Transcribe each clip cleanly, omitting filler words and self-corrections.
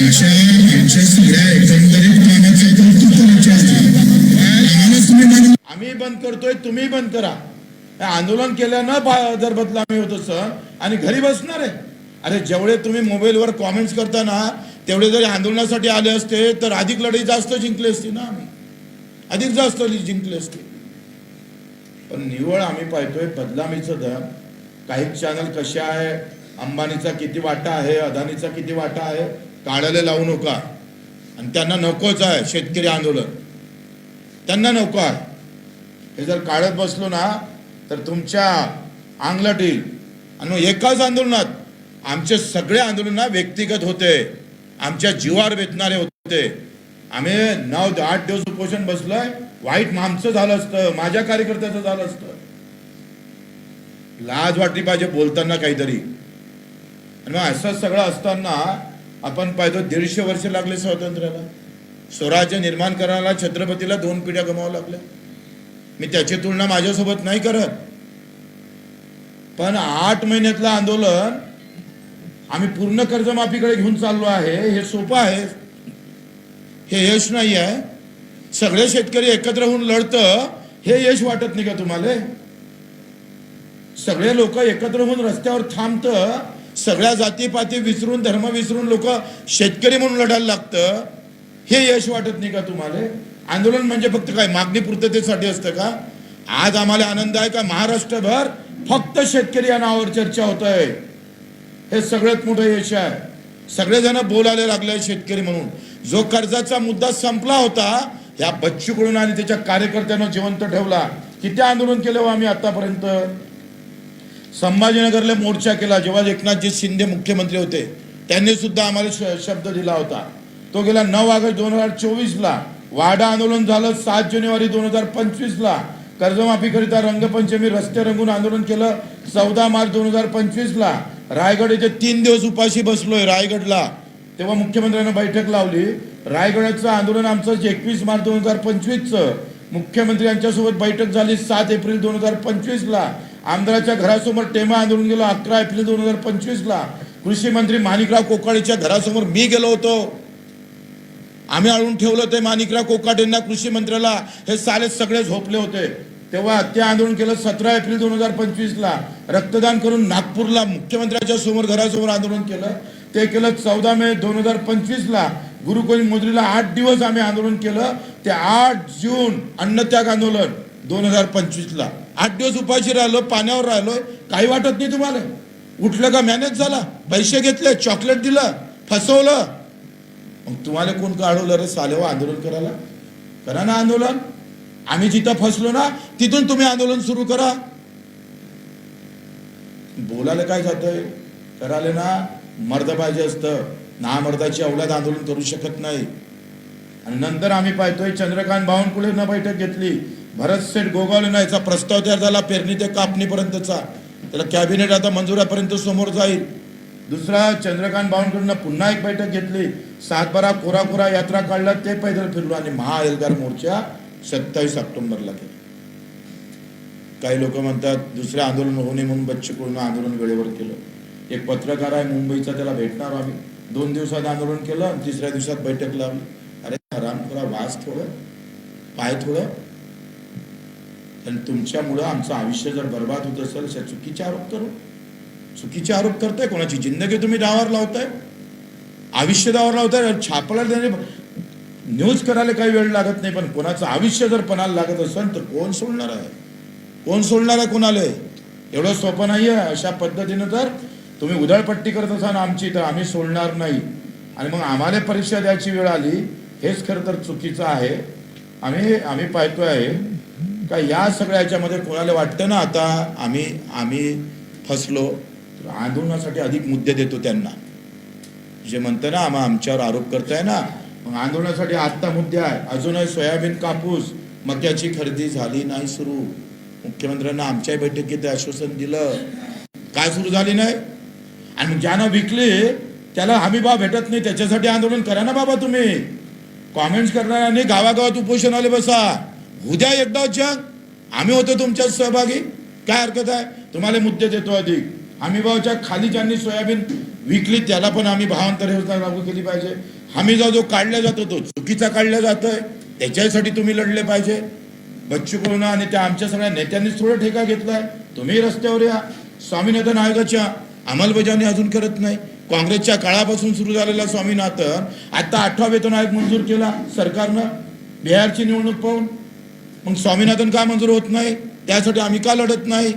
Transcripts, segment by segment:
अशा आमच्या सगळ्या एकंदरीत कामाचं कौतुक करायचे असते. आम्ही बंद करतोय, तुम्ही बंद करा. आंदोलन केल्यानं जर बदनामी होत असं आणि घरी बसणार आहे. अरे जेवढे तुम्ही मोबाईलवर कॉमेंट्स करताना तेवढे जरी आंदोलनासाठी आले असते तर अधिक लढाई जास्त जिंकली असती ना, आम्ही अधिक जास्त जिंकली असती. पण निव्वळ आम्ही पाहतोय बदनामीचं दर. काही चॅनल कशा आहे, अंबानीचा किती वाटा आहे, अदानीचा किती वाटा आहे, काढायला लावू नका. आणि त्यांना नकोच आहे शेतकरी आंदोलन, त्यांना नको आहे. हे जर काढत बसलो ना तर तुमच्या अंगलट येईल. आणि मग एकाच आंदोलनात आमचे सगळे आंदोलन व्यक्तिगत होते, आमच्या जीवावर बेतणारे होते. आम्ही 9-8 दिवस उपोषण बसलोय. वाईट आमचं झालं असतं, माझ्या कार्यकर्त्याचं झालं असतं. लाज वाटली पाहिजे बोलताना काहीतरी. आणि मग असं सगळं असताना आपण पाहतो 150 वर्ष लागले स्वातंत्र्याला. स्वराज्य निर्माण करायला छत्रपतीला 2 पिढ्या गमावं लागल्या. मी त्याची तुलना माझ्यासोबत नाही करत. पण 8 महिन्यातलं आंदोलन आम्ही पूर्ण कर्जमाफीकडे घेऊन चाललो आहे. हे सोपं आहे, हे यश नाही आहे. सगळे शेतकरी एकत्र होऊन लढतं, हे यश वाटत नाही का तुम्हाला? सगळे लोक एकत्र होऊन रस्त्यावर थांबतं, सगळ्या जातीपाती विसरून धर्म विसरून लोक शेतकरी म्हणून लढायला लागतं, हे यश वाटत नाही का तुम्हाला? आंदोलन म्हणजे फक्त काय मागणी पूर्ततेसाठी असतं का? आज आम्हाला आनंद आहे का महाराष्ट्रभर फक्त शेतकरी या नावावर चर्चा होत आहे. हे सगळ्यात मोठं यश आहे. सगळेजण बोलायला लागले शेतकरी म्हणून. जो कर्जाचा मुद्दा संपला होता, या बच्चू कडून आणि त्याच्या कार्यकर्त्यांना जिवंत ठेवला. किती आंदोलन केलं आम्ही आतापर्यंत. संभाजीनगरला मोर्चा केला जेव्हा एकनाथजी शिंदे मुख्यमंत्री होते, त्यांनी सुद्धा आम्हाला शब्द दिला होता. तो गेला 9 ऑगस्ट 2024ला. वाडा आंदोलन झालं 7 जानेवारी 2025ला. कर्जमाफीकरिता रंगपंचमी रस्ते रंगून आंदोलन केलं 14 मार्च 2025ला. रायगड येथे 3 दिवस उपाशी बसलोय रायगडला. तेव्हा मुख्यमंत्र्यांना बैठक लावली. रायगडाचं आंदोलन आमचं 21 मार्च 2025चं. मुख्यमंत्री यांच्यासोबत बैठक झाली 7 एप्रिल 2025ला. आमदाराच्या घरासमोर टेमा आंदोलन गेलो 11 एप्रिल 2025ला. कृषी मंत्री माणिकराव कोकाटेच्या घरासमोर मी गेलो होतो. आम्ही अडवून ठेवलं ते माणिकराव कोकाटेंना, कृषी मंत्र्याला. हे साले सगळे झोपले होते. तेव्हा ते आंदोलन केलं 17 एप्रिल 2025ला. रक्तदान करून नागपूरला मुख्यमंत्र्यांच्या समोर घरासमोर आंदोलन केलं. ते केलं 14 मे 2025ला. गुरुकुल मोजरीला 8 दिवस आम्ही आंदोलन केलं. ते 8 जून अन्नत्याग आंदोलन 2025ला. 8 दिवस उपाशी राहिलो, पाण्यावर राहिलो. काही वाटत नाही तुम्हाला? उठलं का मॅनेज झाला, पैसे घेतले, चॉकलेट दिलं, फसवलं. मग तुम्हाला कोण अडवलं रे सालेवा आंदोलन करायला? करा ना आंदोलन. आम्ही जिथं फसलो ना तिथून तुम्ही आंदोलन सुरू करा. बोलायला काय जातंय? करायला ना मर्द पाहिजे असतं. ना मर्दाची अवलाद आंदोलन करू शकत नाही. आणि नंतर आम्ही पाहतोय चंद्रकांत बावनकुळेंना बैठक घेतली. भरत शेठ गोगावलेंना याचा प्रस्ताव तयार झाला पेरणी ते कापणीपर्यंतचा. त्याला कॅबिनेट आता मंजुरापर्यंत समोर जाईल. दुसरा चंद्रकांत बावनकुळेंना पुन्हा एक बैठक घेतली. 7-12 कोरा यात्रा काढला, ते पैदल फिरलो. आणि महाएल्गार मोर्चा 27 ऑक्टोबरला केला. काही लोक म्हणतात दुसरे आंदोलन होऊ नये म्हणून बच्चू कडून आंदोलन वेळेवर केलं. एक पत्रकार आहे मुंबईचा, त्याला भेटणार आम्ही. 2 दिवसात आंदोलन केलं आणि 3ऱ्या दिवसात बैठक लावली. अरे हरामखोरा, वास थोडं, पाय थोडं. आणि तुमच्यामुळं आमचं आयुष्य जर बर्बाद होत असेल तर चुकीचे आरोप करू. चुकीचे आरोप करताय. कोणाची जिंदगी तुम्ही दावावर लावताय, आयुष्य दावावर लावताय. छापला न्यूज करायला काही वेळ लागत नाही, पण कोणाचं आयुष्य जर पणाला लागत असेल तर कोण सोडणार आहे? कोण सोडणार आहे कोणाला? एवढं सोपं नाहीये. अशा पद्धतीनं जर तुम्ही उधळपट्टी करत असाल आमची, तर आम्ही सोडणार नाही. आणि मग आम्हाला परीक्षा द्यायची वेळ आली, हेच खरं तर चुकीचं आहे. आम्ही पाहतोय आहे का या सगळ्या याच्यामध्ये कोणाला वाटतं ना आता आम्ही फसलो, तर आंदोलनासाठी अधिक मुद्दे देतो त्यांना. जे म्हणतं ना आमच्यावर आरोप करताय ना, मग आंदोलनासाठी आत्ता मुद्दे आहे. अजूनही सोयाबीन कापूस मक्याची खरेदी झाली नाही सुरू. मुख्यमंत्र्यांना आमच्या बैठकीत आश्वासन दिलं, काय सुरू झाली नाही. आणि ज्यांना विकली त्याला हमी भाव भेटत नाही, त्याच्यासाठी आंदोलन करा ना बाबा. तुम्ही कॉमेंट्स करणाऱ्यांनी गावागावात उपोषणाला बसा. उद्या एकदा जग आम्ही होतो तुमच्यात सहभागी. काय हरकत आहे? तुम्हाला मुद्दे देतो अधिक. हमीभावाच्या खाली ज्यांनी सोयाबीन विकली त्याला पण आम्ही भावांतर योजना लागू केली पाहिजे. हमी जो काढला जातो तो चुकीचा काढला जातोय, त्याच्यासाठी तुम्ही लढले पाहिजे. बच्चू कडू आणि त्या आमच्या सगळ्या नेत्यांनीच थोडा ठेका घेतलाय. तुम्ही रस्त्यावर या. स्वामीनाथन आयोगाच्या अंमलबजावणी अजून करत नाही. काँग्रेसच्या काळापासून सुरू झालेला स्वामीनाथन आता 8वा वेतन आयोग मंजूर केला सरकारनं बिहारची निवडणूक पाहून. मग स्वामीनाथन का मंजूर होत नाही? त्यासाठी आम्ही का लढत नाही?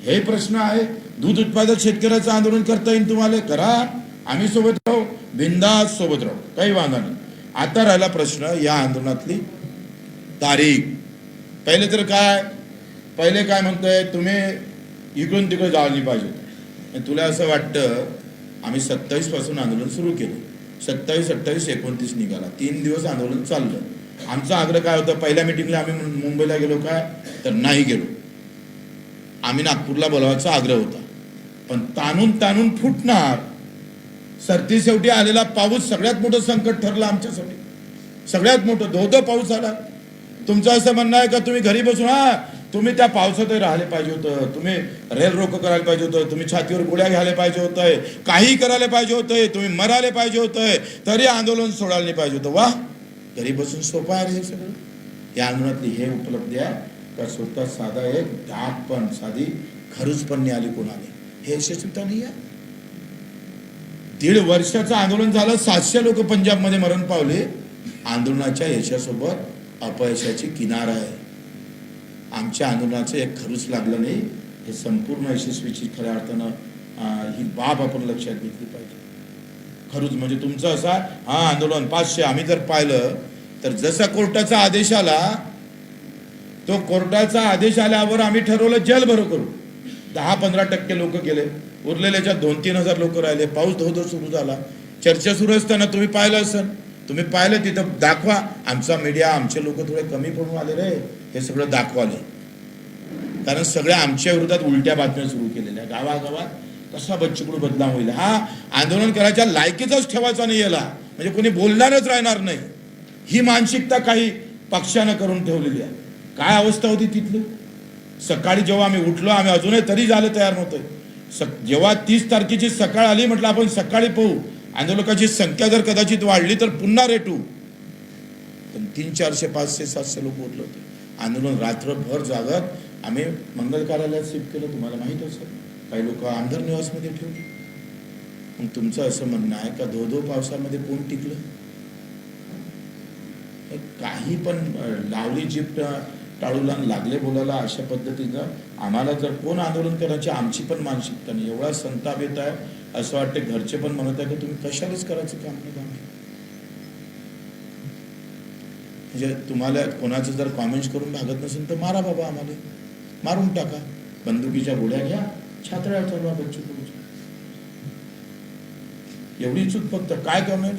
हे प्रश्न आहे. दूध उत्पादक शेतकऱ्याचं आंदोलन करता येईल तुम्हाला, करा. आम्ही सोबत राहू, बिंदास सोबत राहू, काही वांधा नाही. आता राहिला प्रश्न या आंदोलनातली तारीख. पहिले तर पहिले काय म्हणतोय तुम्ही इकडून तिकडे जायला पाहिजे. तुला असं वाटतं आम्ही 27 पासून आंदोलन सुरू केलं, 27, 28, 29 निघाला, 3 दिवस आंदोलन चाललं. आमचा आग्रह काय होता? पहिल्या मिटिंगला आम्ही मुंबईला गेलो काय तर नाही गेलो. आम्ही नागपूरला बोलवायचा आग्रह होता, पण ताणून फुटणार. सरती शेवटी आलेला पाऊस सगळ्यात मोठं संकट ठरलं आमच्यासाठी, सगळ्यात मोठं. धो पाऊस आला. तुमचं असं म्हणणं आहे का तुम्ही घरी बसून तुम्ही त्या पावसातही राहिले पाहिजे होतं, तुम्ही रेल रोको करायला पाहिजे होतं, तुम्ही छातीवर गोळ्या घ्यायला पाहिजे होतंय, काही करायला पाहिजे होतंय, तुम्ही मरायला पाहिजे होतंय, तरी आंदोलन सोडायला नाही पाहिजे होतं. वा, घरी बसून सोपं आहे हे सगळं. या आंदोलनातली हे उपलब्धी आहे का स्वतः साधा एक डाक पण साधी खरूच पण नाही आली कोणाला. हे यशस्वीता नाही आहे. 1.5 वर्षाचं आंदोलन झालं, 700 लोक पंजाबमध्ये मरण पावले. आंदोलनाच्या यशासोबत अपयशाची किनार आहे. आमच्या आंदोलनाचं एक खरूच लागलं नाही. हे संपूर्ण यशस्वीची खऱ्या अर्थानं ही बाब आपण लक्षात घेतली पाहिजे. खरूच म्हणजे तुमचं असा आंदोलन 500 आम्ही जर पाहिलं तर जसा कोर्टाचा आदेश आला, तो कोर्टाचा आदेश आल्यावर आम्ही ठरवलं जेल भरो करू. 10-15% लोक गेले, उरलेल्याच्या 2-3 हजार लोक राहिले. पाऊस धो सुरू झाला. चर्चा सुरू असताना तुम्ही पाहिलं असेल, तुम्ही पाहिलं तिथं दाखवा. आमचा मीडिया, आमचे लोक थोडे कमी पडून आले रे, हे सगळं दाखवाले. कारण सगळ्या आमच्या विरोधात उलट्या बातम्या सुरू केलेल्या. गावागावात कसा बच्चूकडू बदनाम होईल. आंदोलन करायच्या लायकीचाच ठेवायचा नाही याला, म्हणजे कोणी बोलणारच राहणार नाही. ही मानसिकता काही पक्षानं करून ठेवलेली आहे. काय अवस्था होती तिथली. सकाळी जेव्हा आम्ही उठलो, आम्ही अजूनही तरी झालं तयार नव्हतं. जेव्हा 30 तारखेची सकाळ आली, म्हटलं आपण सकाळी पाहू. आंदोलकाची संख्या जर कदाचित वाढली तर पुन्हा रेटू. पण 300, 400, 500, 700 लोक उठले होते. आंदोलन रात्रभर जागत आम्ही मंगल कार्यालयात शिफ्ट केलं. तुम्हाला माहित असेल, काही लोक आमदार निवासमध्ये ठेवले. मग तुमचं असं म्हणणं आहे का धो पावसामध्ये कोण टिकलं? काही पण लावली जीप टाळूला लागले बोलायला. अशा पद्धतीनं आम्हाला जर कोण आंदोलन करायची आमची पण मानसिकता नाही. एवढा संताप येत आहे, असं वाटतं घरचे पण म्हणत आहे की तुम्ही कशालाच करायचं काम नाही. म्हणजे तुम्हाला कोणाचं जर कॉमेंट्स करून भागत नसेल तर मारा बाबा, आम्हाला मारून टाका. बंदुकीच्या गोळ्या घ्या, छात्र्या चालवा बच्चू कडूच्या. एवढी चूक फक्त. काय करणार?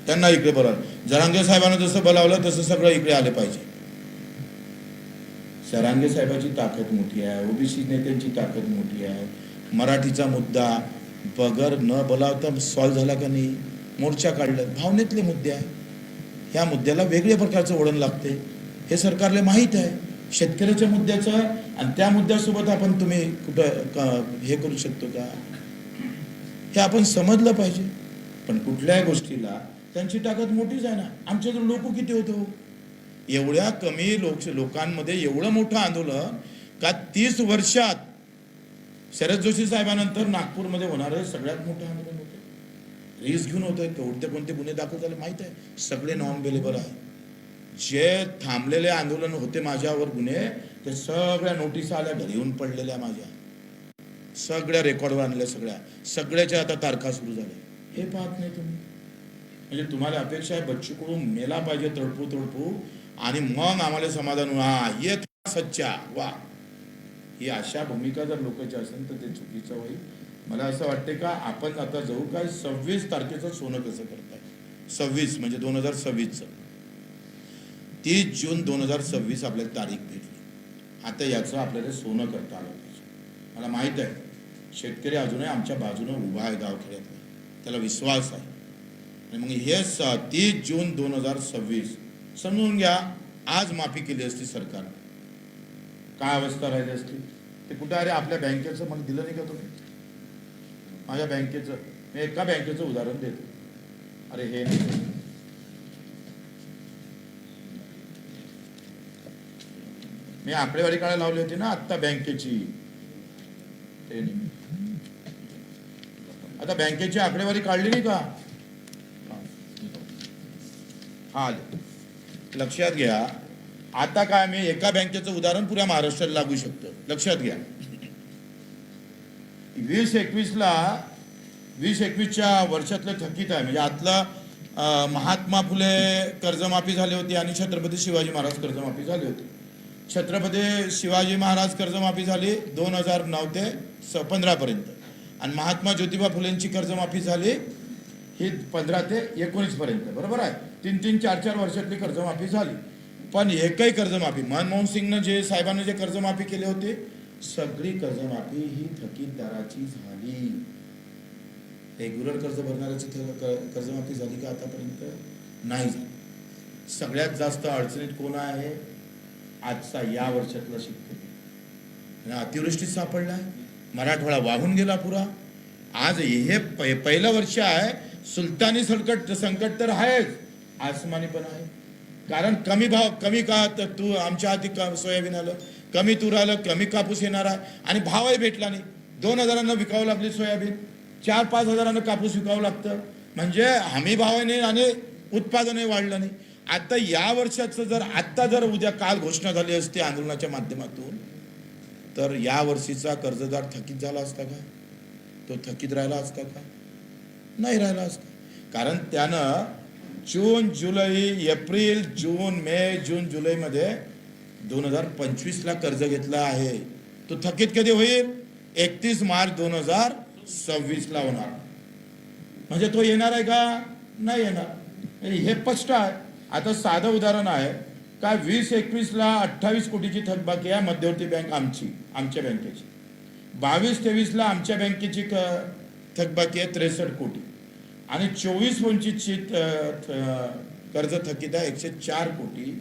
त्यांना इकडे बोलावलं. जरांगे साहेबांना जसं बोलावलं तसं सगळं इकडे आले पाहिजे. जरांगे साहेबांची ताकद मोठी आहे, ओबीसी नेत्यांची ताकद मोठी आहे. मराठीचा मुद्दा बगर न बोलावता सॉल्व्ह झाला का नाही? मोर्चा काढलं, भावनेतले मुद्दे आहे. ह्या मुद्द्याला वेगळ्या प्रकारचं वळण लागते, हे सरकारला माहीत आहे. शेतकऱ्याच्या मुद्द्याचं आणि त्या मुद्द्यासोबत आपण तुम्ही कुठं हे करू शकतो का? हे आपण समजलं पाहिजे. पण कुठल्याही गोष्टीला त्यांची ताकद मोठीच आहे ना. आमचे तर लोक किती होतो, एवढ्या कमी लोकांमध्ये एवढं मोठं आंदोलन का 30 वर्षात शरद जोशी साहेबांनंतर नागपूरमध्ये होणारं सगळ्यात मोठं आंदोलन होतं. रिस्क घेऊन होतं. कोणते गुन्हे दाखल झाले माहित आहे, सगळे नॉन बेलेबल आहे. जे थांबलेले आंदोलन होते माझ्यावर गुन्हे, ते सगळ्या नोटीस आल्या, घरी येऊन पडलेल्या माझ्या, सगळ्या रेकॉर्डवर आणल्या, सगळ्याच्या आता तारखा सुरू झाल्या. हे पाहत नाही तुम्ही. म्हणजे तुम्हाला अपेक्षा आहे बच्चू कडू मेला पाहिजे तडपू आणि मग आम्हाला समाधान ये सच्चा वा. ही अशा भूमिका जर लोकांच्या असेल तर ते चुकीचं होईल. मला असं वाटते का आपण आता जाऊ काय 26 तारखेचं सोनं कसं करताय. 26 म्हणजे 2026चं 30 जून 2026 आपल्याला तारीख भेटली. आता याचं आपल्याला सोनं करता आलं पाहिजे. मला माहित आहे शेतकरी अजूनही आमच्या बाजूने उभा आहे गावखेड्यातला, त्याला विश्वास आहे. आणि मग हे 30 जून 2026 समजून घ्या. आज माफी केली असती सरकार, काय अवस्था राहिली असती. ते कुठे अरे आपल्या बँकेचं मला दिलं नाही का तुम्ही? माझ्या बँकेचं, मी एका बँकेचं उदाहरण देतो. अरे हे नाही, मी आकडेवारी काढायला लावली होती ना आत्ता बँकेची. ते नाही. आता बँकेची आकडेवारी काढली नाही का? हा आले. लक्षात घ्या. आता काय, मी एका बँकेचं उदाहरण पुऱ्या महाराष्ट्राला लागू शकतो. लक्षात घ्या. 2021च्या वर्षातलं थकीत आहे, म्हणजे आतला महात्मा फुले कर्जमाफी झाली होती आणि छत्रपती शिवाजी महाराज कर्जमाफी झाली होती. छत्रपती शिवाजी महाराज कर्जमाफी झाली 2009 ते 15 पर्यंत, आणि महात्मा ज्योतिबा फुलेंची कर्जमाफी झाली ही 15 ते 19 पर्यंत. बरोबर आहे. 3-3, 4-4 वर्षातली कर्जमाफी झाली. पण एकही कर्जमाफी, मनमोहन सिंगनं जे साहेबांनी जे कर्जमाफी केली होती, सगळी कर्जमाफी ही थकीतदाराची झाली. रेग्युलर कर्ज भरणाऱ्याची कर्जमाफी झाली का आतापर्यंत? नाही झाली. सगळ्यात जास्त अडचणीत कोण आहे? आजचा या वर्षातला शेतकरी. अतिवृष्टीत सापडलाय, मराठवाडा वाहून गेला पुरा. आज हे पहिलं वर्ष आहे. सुलतानी संकट तर आहेच, आसमानी पण आहे. कारण कमी भाव, कमी का तू आमच्या हाती सोयाबीन आलं, कमी तूर आलं, कमी कापूस येणार आहे, आणि भावही भेटला नाही. 2,000 विकावं लागली सोयाबीन, 4-5 हजारानं कापूस विकावं लागतं. म्हणजे हमी भावाने आणि उत्पादनही वाढलं नाही. आता या वर्षाचं जर उद्या काल घोषणा झाली असती आंदोलनाच्या माध्यमातून, तर या वर्षीचा कर्जदार थकीत झाला असता का? तो थकीत राहिला असता का? नाही राहिला असता. कारण त्यानं जून, जुलै, एप्रिल, जून, मे, जून, जुलैमध्ये 2025ला कर्ज घेतला आहे. तो थकीत कधी होईल? 31 मार्च 2026ला होणार. म्हणजे तो येणार आहे का? नाही येणार. हे स्पष्ट आहे. आता साधं उदाहरण आहे का, 2021ला 28 कोटीची थकबाकी आहे मध्यवर्ती बँक आमच्या बँकेची. 22-23ला आमच्या बँकेची थकबाकी आहे 63 कोटी, आणि 24-25ची कर्ज थकीत आहे 104 कोटी,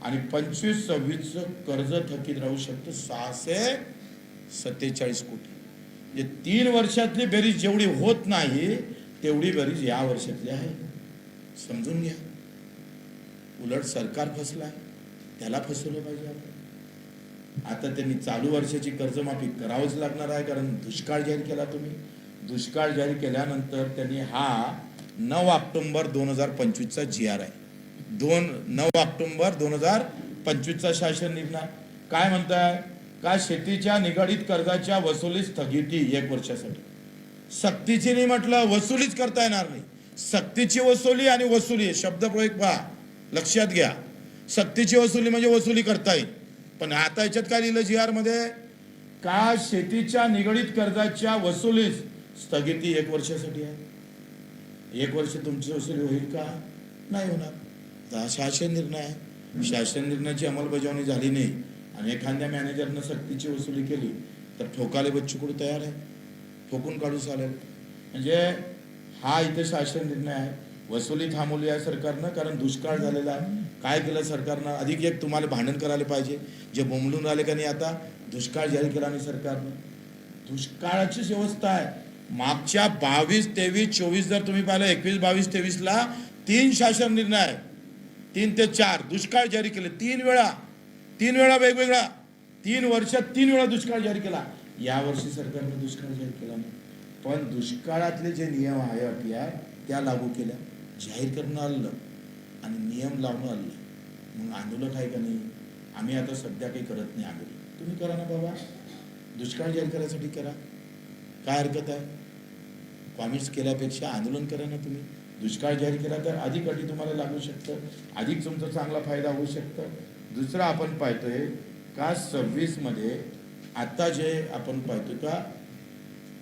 आणि 25-26चं कर्ज थकीत राहू शकतं 647 कोटी. म्हणजे 3 वर्षातली बेरीज जेवढी होत नाही तेवढी बेरीज या वर्षातली आहे. समजून घ्या. उलट सरकार फसलाय, त्याला फसवलं पाहिजे आपण. आता त्यांनी चालू वर्षाची कर्जमाफी करावंच लागणार आहे, कारण दुष्काळ जाहीर केला तुम्ही. दुष्काळ जाहीर केल्यानंतर त्यांनी हा 9 ऑक्टोबर 2025चा GR आहे. 9 ऑक्टोबर 2025चा शासन निर्णय काय म्हणताय का, शेतीच्या निगडीत कर्जाच्या वसुलीस स्थगिती 1 वर्षासाठी. सक्तीची नाही म्हटलं, वसुलीच करता येणार नाही. सक्तीची वसुली आणि वसुली शब्दप्रयोग पहा, लक्षात घ्या. सक्तीची वसुली म्हणजे वसुली करता येईल, पण आता याच्यात काय लिहिलं GR मध्ये का, शेतीच्या निगडीत कर्जाच्या वसुलीस स्थगिती 1 वर्षासाठी आहे. 1 वर्ष तुमची वसुली होईल का? नाही होणार. हा शासन निर्णय आहे. शासन निर्णयाची अंमलबजावणी झाली नाही आणि एखाद्या मॅनेजरनं सक्तीची वसुली केली तर ठोकाले बच्चू कडू तयार आहे, ठोकून काढू चालेल. म्हणजे हा इथे शासन निर्णय आहे. वसुली थांबवली आहे सरकारनं, कारण दुष्काळ झालेला आहे. काय केलं सरकारनं? अधिक एक तुम्हाला भांडण करायला पाहिजे, जे बोंबलून राहिले का नाही. आता दुष्काळ जाहीर केला नाही सरकारनं. दुष्काळाचीच व्यवस्था आहे. मागच्या 22, 23, 24 जर तुम्ही पाहिलं, 21, 22, 23ला 3 शासन निर्णय आहे. 3 ते 4 दुष्काळ जाहीर केले. 3 वेळा वेगवेगळा, 3 वर्षात 3 वेळा दुष्काळ जाहीर केला. या वर्षी सरकारने दुष्काळ जाहीर केला नाही, पण दुष्काळातले जे नियम आहे, अटी आहे, त्या लागू केल्या. जाहीर करणं आलं आणि नियम लावणं आलं. मग आंदोलन आहे का नाही? आम्ही आता सध्या काही करत नाही आंदोलन. तुम्ही करा ना बाबा, दुष्काळ जाहीर करायसाठी करा, काय हरकत आहे? कॉमेंट्स केल्यापेक्षा आंदोलन करा ना तुम्ही. दुष्काळ जाहीर केला तर अधिक अटी तुम्हाला लागू शकतं, अधिक तुमचा चांगला फायदा होऊ शकतं. दुसरं आपण पाहतोय का 26 मध्ये आता जे आपण पाहतोय का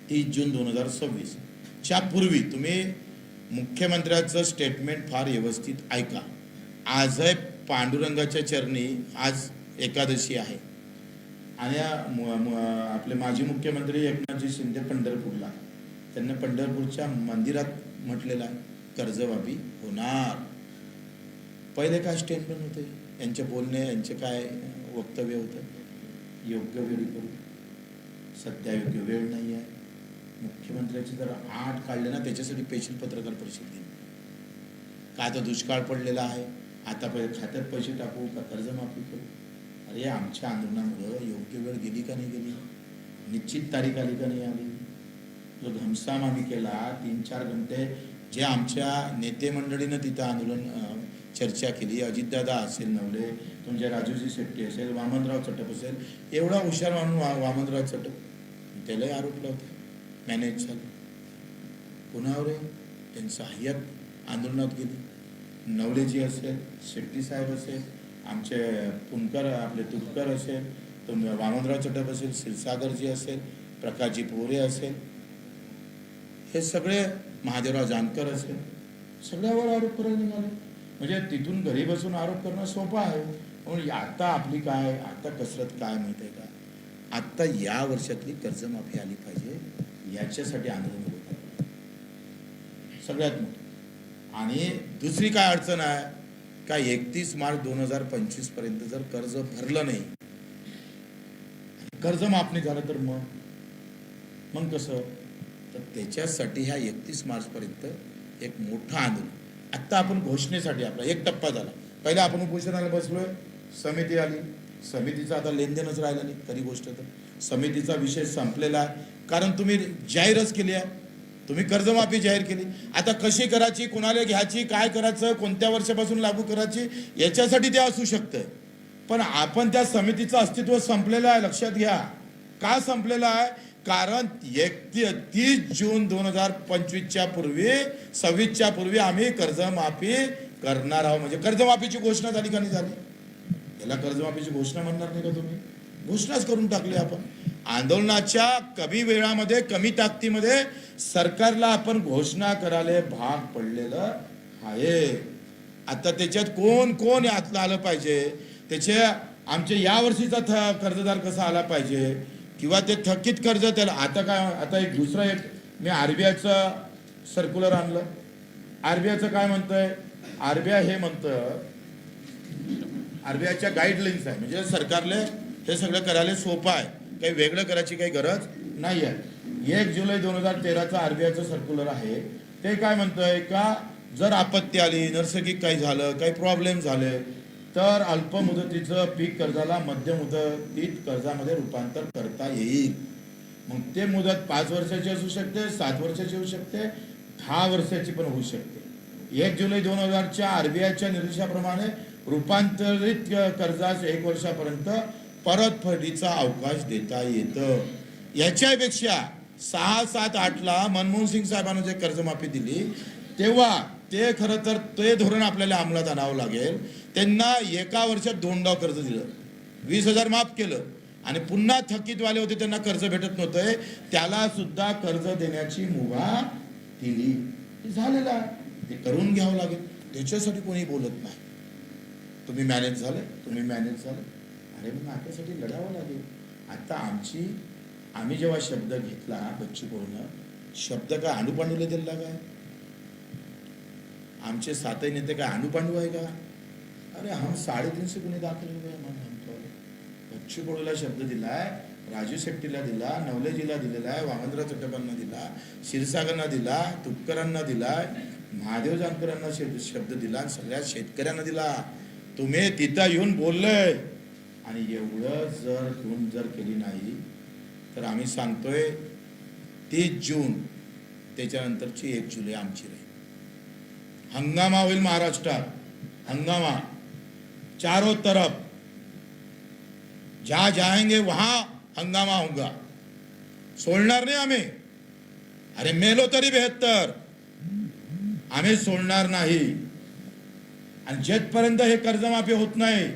30 जून 2026 च्या पूर्वी तुम्ही मुख्यमंत्र्याचं स्टेटमेंट फार व्यवस्थित ऐका. आज आहे पांडुरंगाच्या चरणी, आज एकादशी आहे, आणि आपले माजी मुख्यमंत्री एकनाथजी शिंदे पंढरपूरला, त्यांना पंढरपूरच्या मंदिरात म्हटलेलं आहे कर्जमाफी होणार. पहिले काय स्टेटमेंट होते यांचे बोलणे, यांचे काय वक्तव्य होतं? योग्य वेळी करू, सध्या योग्य वेळ नाही आहे, मुख्यमंत्र्याचे जर 8 काढले ना, त्याच्यासाठी स्पेशल पत्रकार परिषद घेईन. का आता दुष्काळ पडलेला आहे, आता खात्यात पैसे टाकू का कर्जमाफी करू? अरे आमच्या आंदोलनामुळं योग्य वेळ गेली का नाही गेली, निश्चित तारीख आली का नाही आली. जो घमसाम आम्ही केला 3-4 घंटे, जे आमच्या नेते मंडळीनं तिथं आंदोलन चर्चा केली, अजितदादा असेल नवले, तुमचे राजूजी शेट्टी असेल, वामनराव चटप असेल, एवढा हुशार म्हणून वामनराव चटप, त्यालाही आरोप लावते मॅनेज झालं. कुणावर आहे? त्यांचं सहाय्यक आंदोलनात गेली. नवलेजी असेल, शेट्टी साहेब असेल, आमचे पुणकर आपले तुपकर असेल, वामनराव चटप असेल, क्षीरसागरजी असेल, प्रकाशजी पोरे असेल, हे सगळे महादेवराव जानकर असेल, सगळ्यावर आरोप करायला निघाले. म्हणजे तिथून घरी बसून आरोप करणं सोपं आहे. म्हणून आता आपली काय, आता कसरत काय माहिती आहे का, आत्ता या वर्षातली कर्जमाफी आली पाहिजे, याच्यासाठी आंदोलन होत आहे सगळ्यात मोठं. आणि दुसरी काय अडचण आहे का, 31 मार्च 2025 पर्यंत जर कर्ज भरलं नाही, कर्ज माफ नाही झालं तर मग कसं? तर त्याच्यासाठी ह्या 31 मार्च पर्यंत एक मोठं आंदोलन. आत्ता आपण घोषणेसाठी आपला एक टप्पा झाला. पहिला आपण उपोषणाला बसलोय, समिती आली, समितीचा आता लेनदेनच राहिला नाही खरी गोष्ट. तर समितीचा विषय संपलेला आहे, कारण तुम्ही जाहीरच केली आहे, तुम्ही कर्जमाफी जाहीर केली. आता कशी करायची, कोणाला घ्यायची, काय करायचं, कोणत्या वर्षापासून लागू करायची, याच्यासाठी ते असू शकतं. पण आपण त्या समितीचं अस्तित्व संपलेलं आहे, लक्षात घ्या. का संपलेलं आहे? कारण 31 जून 2025च्या पूर्वी, 26च्या पूर्वी आम्ही कर्जमाफी करणार आहोत. म्हणजे कर्जमाफीची घोषणा झाली का नाही झाली? याला कर्जमाफीची घोषणा म्हणणार नाही का तुम्ही? घोषणाच करून टाकली आपण. आंदोलनाच्या कमी वेळामध्ये, कमी ताकदीमध्ये सरकारला आपण घोषणा करायला भाग पडलेलं आहे. आता त्याच्यात कोण कोण यातलं आलं पाहिजे, त्याचे आमचे यावर्षीचा कर्जदार कसा आला पाहिजे, किंवा ते थकीत कर्ज त्याला आता काय. आता एक दुसरं एक मी RBIचं सर्क्युलर आणलं. RBIचं काय म्हणतंय, RBI हे म्हणतं, RBIच्या गाईडलाईन्स आहे, म्हणजे सरकारले हे सगळं करायला सोपं आहे, काही वेगळं करायची काही गरज नाही आहे. 1 जुलै 2013चं RBIचं सर्क्युलर आहे. ते काय म्हणतंय का, जर आपत्ती आली, नैसर्गिक काही झालं, काही प्रॉब्लेम झाले, तर अल्प मुदतीचं पीक कर्जाला मध्यम मुदतीत कर्जामध्ये रूपांतर करता येईल. मग ते मुदत 5 वर्षाची असू शकते, 7 वर्षाची होऊ शकते, 10 वर्षाची पण होऊ शकते. 1 जुलै 2000च्या RBIच्या निर्देशाप्रमाणे रूपांतरित कर्जास 1 वर्षापर्यंत परतफेडीचा अवकाश देता येतं. याच्यापेक्षा 6, 7, 8ला मनमोहन सिंग साहेबांनी जे कर्जमाफी दिली, तेव्हा ते खरं तर ते धोरण आपल्याला अंमलात आणावं लागेल. त्यांना एका वर्षात 2 कर्ज दिलं, 20,000 माफ केलं, आणि पुन्हा थकीतवाले होते त्यांना कर्ज भेटत नव्हतं, त्याला सुद्धा कर्ज देण्याची मुभा दिली. झालेलं आहे, ते करून घ्यावं लागेल. त्याच्यासाठी कोणी बोलत नाही. तुम्ही मॅनेज झालं, तुम्ही मॅनेज झालं, अरे मग आपल्यासाठी लढावं लागेल. आता आम्ही जेव्हा शब्द घेतला, बच्चू कडून शब्द काय अनुपांडूला दिला काय? आमचे 7 नेते काय अनुपांडू आहे का? अरे हम 350 गुन्हे दाखल हुए म्हणतो. बच्चू कडूला शब्द दिलाय, राजू शेट्टीला दिला, नवलेजीला दिलेला आहे, वामनराव चटपांना दिला, क्षीरसागरना दिला, तुपकरांना दिलाय, महादेव जानकरांना शब्द दिला, सगळ्या शेतकऱ्यांना दिला. तुम्ही तिथं येऊन बोललंय, आणि एवढं जर केली नाही तर आम्ही सांगतोय 30 जून त्याच्यानंतरची 1 जुलै आमची राहील. हंगामा होईल महाराष्ट्रात, हंगामा चारों तरफ. जहां जाएंगे वहां हंगामा होगा. सोडणार नाही आम्ही. अरे मेलो तरी बेहत्तर, आम्ही सोडणार नाही. आणि जेथपर्यंत हे कर्जमाफी होत नाही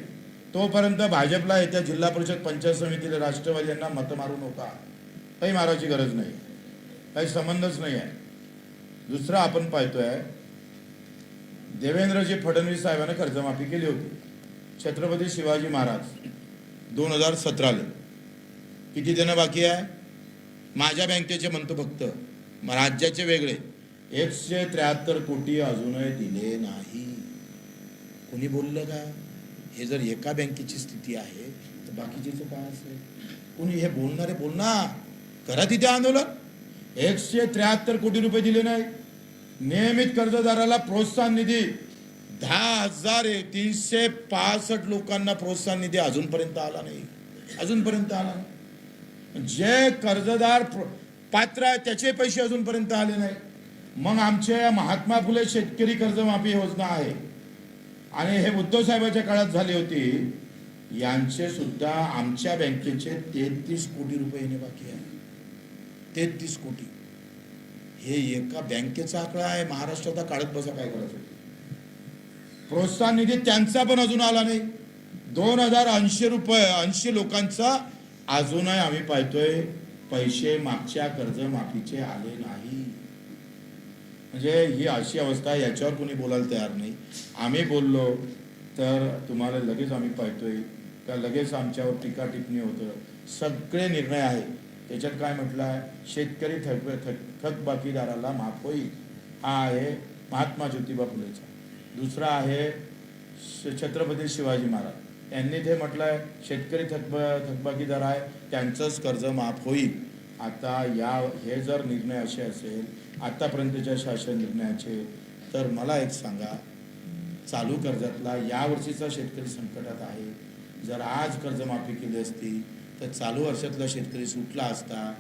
तोपर्यंत भाजपला येत्या जिल्हा परिषद पंचायत समितीला राष्ट्रवादी यांना मत मारू नका. काही मारायची गरज नाही, काही संबंधच नाही आहे. दुसरं आपण पाहतोय, देवेंद्रजी फडणवीस साहेबांनी कर्जमाफी केली होती. छत्रपती शिवाजी महाराज 2017ला किती देणं बाकी आहे? माझ्या बँकेचे म्हणतो फक्त, राज्याचे वेगळे 173 कोटी अजूनही दिले नाही. कोणी बोललं का? हे जर एका बँकेची स्थिती आहे तर बाकीचेच काय असेल? कोणी हे बोलणारे बोलणार, करा तिथे आंदोलन. 173 कोटी रुपये दिले नाही. नियमित कर्जदाराला प्रोत्साहन निधी 10,365 लोकांना प्रोत्साहन निधी अजूनपर्यंत आला नाही. अजूनपर्यंत आला नाही. जे कर्जदार पात्र आहे त्याचे पैसे अजूनपर्यंत आले नाही. मग आमचे महात्मा फुले शेतकरी कर्जमाफी योजना आहे आणि हे उद्धव साहेबांच्या काळात झाली होती. यांचे सुद्धा आमच्या बँकेचे 33 कोटी रुपये येणे बाकी आहे. 33 कोटी. हे एका बँकेचा आकडा आहे. महाराष्ट्राचा काढत बसा काय करायचं. प्रोत्साहन निधी त्यांचा पण अजून आला नाही. 2080 रुपये 80 लोकांचा अजूनही आम्ही पाहतोय पैसे मागच्या कर्जमाफीचे आले नाही. म्हणजे ही अशी अवस्था, याच्यावर कोणी बोलायला तयार नाही. आम्ही बोललो तर तुम्हाला लगेच आम्ही पाहतोय का लगेच आमच्यावर टीका टिप्पणी होतं. सगळे निर्णय आहे त्याच्यात काय म्हटलं आहे, शेतकरी थकबाकीदाराला माफ होईल. हा आहे महात्मा ज्योतिबा फुलेचा. दुसरा आहे छत्रपती शिवाजी महाराज यांनी ते म्हटलं आहे शेतकरी थकबाकीदार आहे त्यांचंच कर्ज माफ होईल. आता हे जर निर्णय असे असेल आतापर्यंतच्या शासन निर्णयाचे, तर मला एक सांगा, चालू कर्जातला यावर्षीचा शेतकरी संकटात आहे. जर आज कर्जमाफी केली असती तर चालू वर्षातला शेतकरी सुटला असता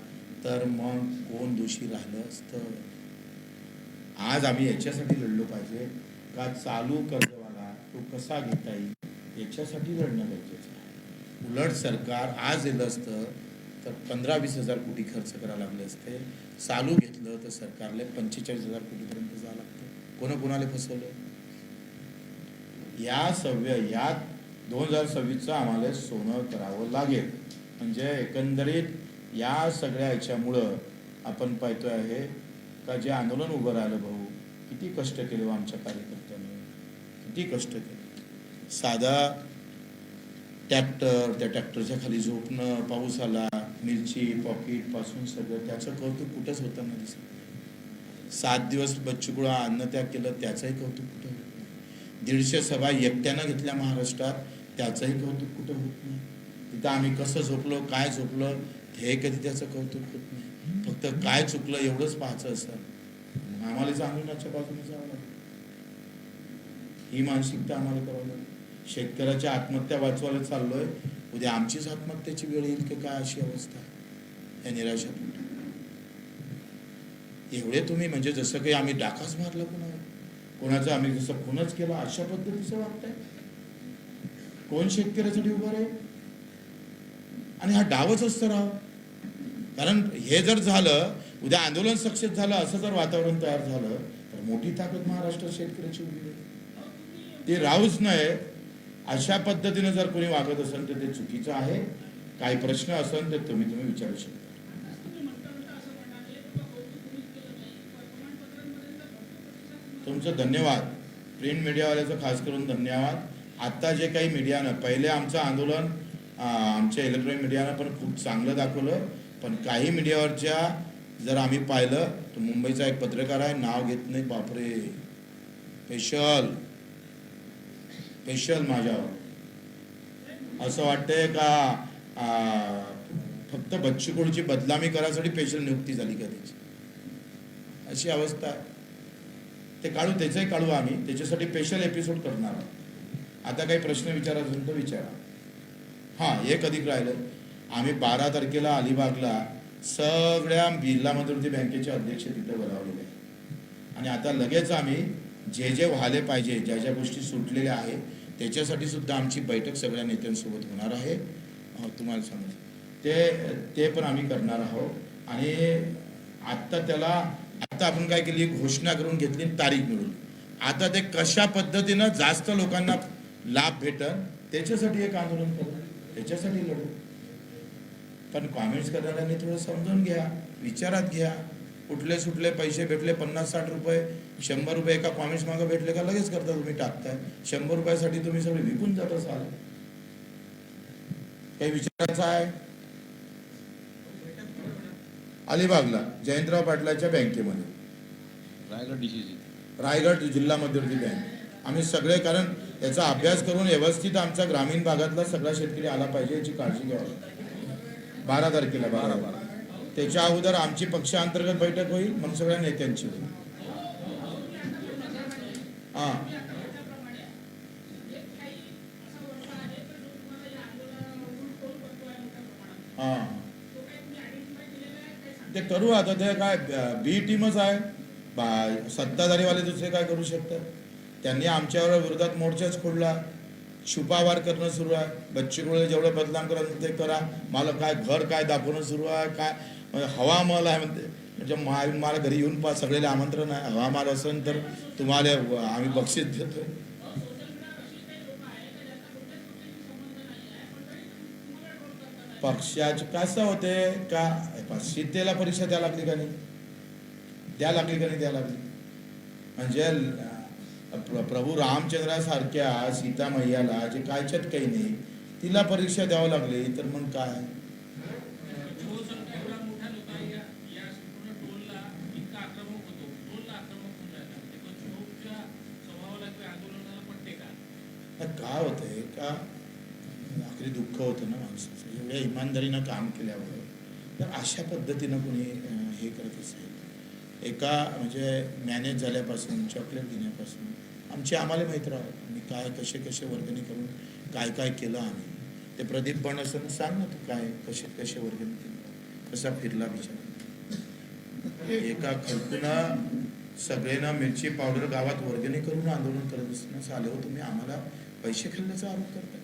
तर मग कोण दोषी राहिलं असतं. आज आम्ही याच्यासाठी लढलो पाहिजे का चालू कर्जवाला तो कसा घेता येईल याच्यासाठी लढणं गरजेचं आहे. उलट सरकार आज दिलं असतं तर 15-20 हजार कोटी खर्च करायला लागले असते. चालू घेतलं तर सरकारला 45,000 कोटीपर्यंत जावं लागतं. कोणाला फसवलं. या 2026चं आम्हाला सोनं करावं लागेल. म्हणजे एकंदरीत या सगळ्या ह्याच्यामुळं आपण पाहतोय आहे का जे आंदोलन उभं राहिलं भाऊ, किती कष्ट केले आमच्या कार्यकर्त्यांनी, किती कष्ट केले. साधा ट्रॅक्टर, त्या ट्रॅक्टरच्या खाली झोपणं, पाऊस आला, मिरची पॉकेट पासून सगळं, त्याचं कौतुक कुठंच होतं नाही दिसत. 7 दिवस बच्चूकुळा अन्नत्याग केलं त्याचंही कौतुक कुठं होत नाही. 150 सभा एकट्यानं घेतल्या महाराष्ट्रात त्याचंही कौतुक कुठं होत नाही. तिथं आम्ही कसं झोपलो, काय झोपलो हे कधी त्याचं कौतुक होत नाही. फक्त काय चुकलं एवढंच पाहायचं असं. आम्हाला आंदोलनाच्या बाजूने जावं लागेल. ही मानसिकता आम्हाला करावं लागेल. शेतकऱ्याच्या आत्महत्या वाचवायला चाललोय, उद्या आमचीच आत्महत्याची वेळ येईल की काय अशी अवस्था या निराशा. एवढे तुम्ही म्हणजे जसं काही आम्ही डाकाच मारला कोणाचं आम्ही जसं खूनच केला अशा पद्धतीचं वागताय. कोण शेतकऱ्यासाठी उभं आहे. आणि हा डावच असतं राव. कारण हे जर झालं उद्या आंदोलन सक्सेस झालं असं जर वातावरण तयार झालं तर मोठी ताकद महाराष्ट्र शेतकऱ्याची उभी आहे. ते राहूच नये. अशा पद्धतीने जर कोणी वागत असेल तर ते चुकीचं आहे. काही प्रश्न असेल तर तुम्ही विचारू शकता. तुमचं धन्यवाद. प्रिंट मीडियावाल्याचं खास करून धन्यवाद. आत्ता जे काही मीडियानं पहिले आमचं आंदोलन आमच्या इलेक्ट्रॉनिक मीडियानं पण खूप चांगलं दाखवलं, पण काही मीडियावरच्या जर आम्ही पाहिलं तर मुंबईचा एक पत्रकार आहे, नाव घेत नाही, बापरे, स्पेशल माझ्यावर असं वाटतंय का फक्त बच्चूकडूची बदनामी करायसाठी स्पेशल नियुक्ती झाली का त्याची, अशी अवस्था आहे. ते काढू, त्याचंही काढू आम्ही, त्याच्यासाठी स्पेशल एपिसोड करणार आहोत. आता काही प्रश्न विचारायचा असेल तर विचारा. हां, एक अधिक राहिलं. आम्ही 12 तारखेला अलिबागला सगळ्या जिल्हामध्यवर्ती बँकेचे अध्यक्ष तिथे बोलावलेले आहे. आणि आता लगेच आम्ही जे व्हायला पाहिजे, ज्या गोष्टी सुटलेल्या आहेत त्याच्यासाठी सुद्धा आमची बैठक सगळ्या नेत्यांसोबत होणार आहे. तुम्हाला सांगायचं ते पण आम्ही करणार आहोत. आणि आत्ता आपण काय केली, घोषणा करून घेतली, तारीख मिळवली. आता ते कशा पद्धतीनं जास्त लोकांना लाभ भेटल त्याच्यासाठी एक आंदोलन करू, त्याच्यासाठी लढू. पण कॉमेंट्स करणाऱ्यांनी थोडं समजून घ्या, विचारात घ्या. कुठले सुटले पैसे भेटले 50-60 रुपये 100 रुपये एका कॉमेंट्स मागं भेटले का लगेच करता तुम्ही टाकताय. 100 रुपयासाठी तुम्ही सगळे विकून जात असाल. काही विचारायचं आहे. अलिबागला जयंतराव पाटलाच्या बँकेमध्ये, रायगड जिल्हा मध्यवर्ती बँक. आम्ही सगळे, कारण याचा अभ्यास करून व्यवस्थित आमच्या ग्रामीण भागातला सगळा शेतकरी आला पाहिजे याची काळजी घ्यावी. 12 तारखेला त्याच्या अगोदर आमची पक्षांतर्गत बैठक होईल, मग सगळ्या नेत्यांची होईल. हा हा ते करू. आता ते काय बी टीमच आहे, सत्ताधारीवाले दुसरे काय करू शकतात. त्यांनी आमच्यावर विरोधात मोर्चाच खोडला, छुपावार करणं सुरू आहे. बच्चू कडू जेवढं बदनाम करायचं ते करा, मला काय घर काय दाखवणं सुरू आहे, काय हवा महल आहे म्हणते. म्हणजे मला घरी येऊन सगळ्याला आमंत्रण आहे. हवा महल असेल तर तुम्हाला आम्ही बक्षीस देतोय. पक्षाचे कसं होते का, सीतेला परीक्षा द्या लागली का नाही, द्या लागली का नाही, द्या लागली. म्हणजे प्रभू रामचंद्रासारख्या सीता मैयाला जे कायच्यात काही नाही, तिला परीक्षा द्यावं लागली तर मग काय. काय होतंय का, आखरी दुःख होतं ना माणसाचं, एवढ्या इमानदारीनं काम केल्यावर. तर अशा पद्धतीनं कोणी हे करत असेल, एका म्हणजे मॅनेज झाल्यापासून, चॉकलेट घेण्यापासून आम्हाला माहीत राहत आम्ही काय कसे कसे वर्गणी करून काय काय केलं. आम्ही ते प्रदीप पण असं सांग ना, तू काय कसे वर्गणी केलं, कसा फिरला बिचारा. एका खडकून सगळेना मिरची पावडर गावात वर्गणी करून आंदोलन करत असताना चाले हो तुम्ही आम्हाला पैसे खाल्ल्याचा आरोप करताय.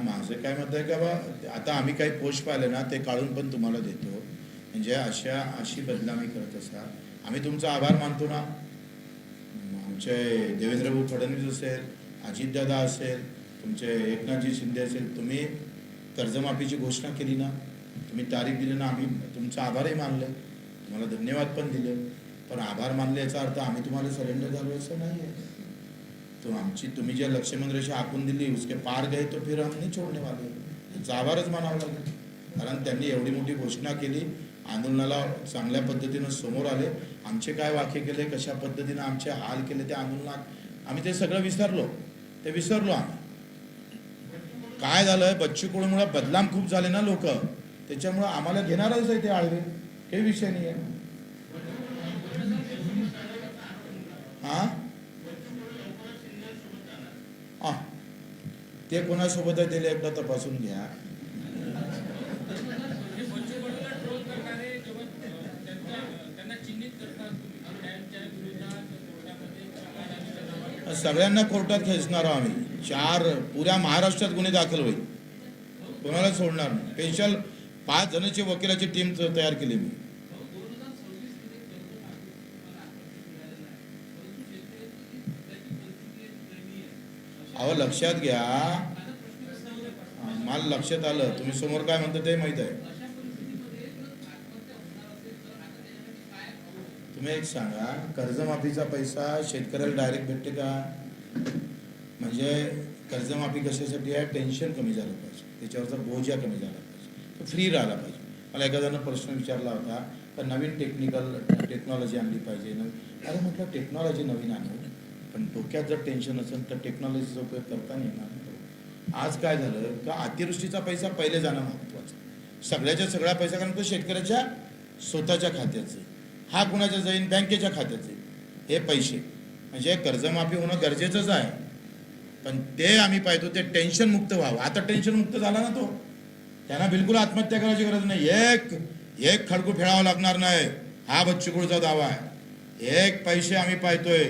माझं काय मत आहे का बा, आता आम्ही काही पोस्ट पाहिले ना ते काढून पण तुम्हाला देतो. म्हणजे अशी बदनामी करत असा, आम्ही तुमचा आभार मानतो ना. आमचे देवेंद्रभाऊ फडणवीस असेल, अजितदादा असेल, तुमचे एकनाथजी शिंदे असेल, तुम्ही कर्जमाफीची घोषणा केली ना, तुम्ही तारीख दिली ना, आम्ही तुमचा आभारही मानलं, तुम्हाला धन्यवाद पण दिले. पण आभार मानले याचा अर्थ आम्ही तुम्हाला सरेंडर झालो असं नाही आहे. तो तुम्ही जे लक्ष्मण रेषा आखून दिली उसके पार गए तो फिर हम नहीं छोड़ने वाले, त्यांचा आभारच मानावा लागेल. कारण त्यांनी एवढी मोठी घोषणा केली, आंदोलनाला चांगल्या पद्धतीनं समोर आले, आमचे काय वाक्य केले, कशा पद्धतीनं आमचे हाल केले त्या आंदोलनात, आम्ही ते सगळं विसरलो आम्ही. काय झालं, बच्चू कडूमुळे बदनाम खूप झाले ना लोक, त्याच्यामुळे आम्हाला घेणारच आहे ते आळवे, हे विषय नाही आहे. हा ते कोणासोबत आहे त्याला एकदा तपासून घ्या. सगळ्यांना कोर्टात खेचणार आम्ही. पुऱ्या महाराष्ट्रात गुन्हे दाखल होईल, कोणाला सोडणार नाही. स्पेशल 5 जणांची वकिलाची टीम तयार केली मी. अहो लक्षात घ्या, मला लक्षात आलं तुम्ही समोर काय म्हणता ते माहित आहे. तुम्ही एक सांगा, कर्जमाफीचा पैसा शेतकऱ्याला डायरेक्ट भेटते का. म्हणजे कर्जमाफी कशासाठी आहे, टेन्शन कमी झालं पाहिजे, त्याच्यावरचा बोजा कमी झाला पाहिजे, तो फ्री राहिला पाहिजे. मला एखाद्यानं प्रश्न विचारला होता तर नवीन टेक्नॉलॉजी आणली पाहिजे. अरे म्हटलं टेक्नॉलॉजी नवीन आणू, पण डोक्यात जर टेन्शन असेल तर टेक्नॉलॉजीचा उपयोग करता नाही येणार. आज काय झालं का, अतिवृष्टीचा पैसा पहिले जाणं महत्त्वाचं, सगळ्याच्या सगळा पैसा, कारण तो शेतकऱ्याच्या स्वतःच्या खात्याचे, हा कुणाच्या जाईन, बँकेच्या खात्याचे हे पैसे. म्हणजे कर्जमाफी होणं गरजेचंच आहे, पण ते आम्ही पाहतो ते टेन्शन मुक्त व्हावं. आता टेन्शन मुक्त झाला ना तो, त्यांना बिलकुल आत्महत्या करायची गरज नाही. एक खडकू फेडावं लागणार नाही, हा बच्चू कडूचा दावा आहे. एक पैसे आम्ही पाहतोय,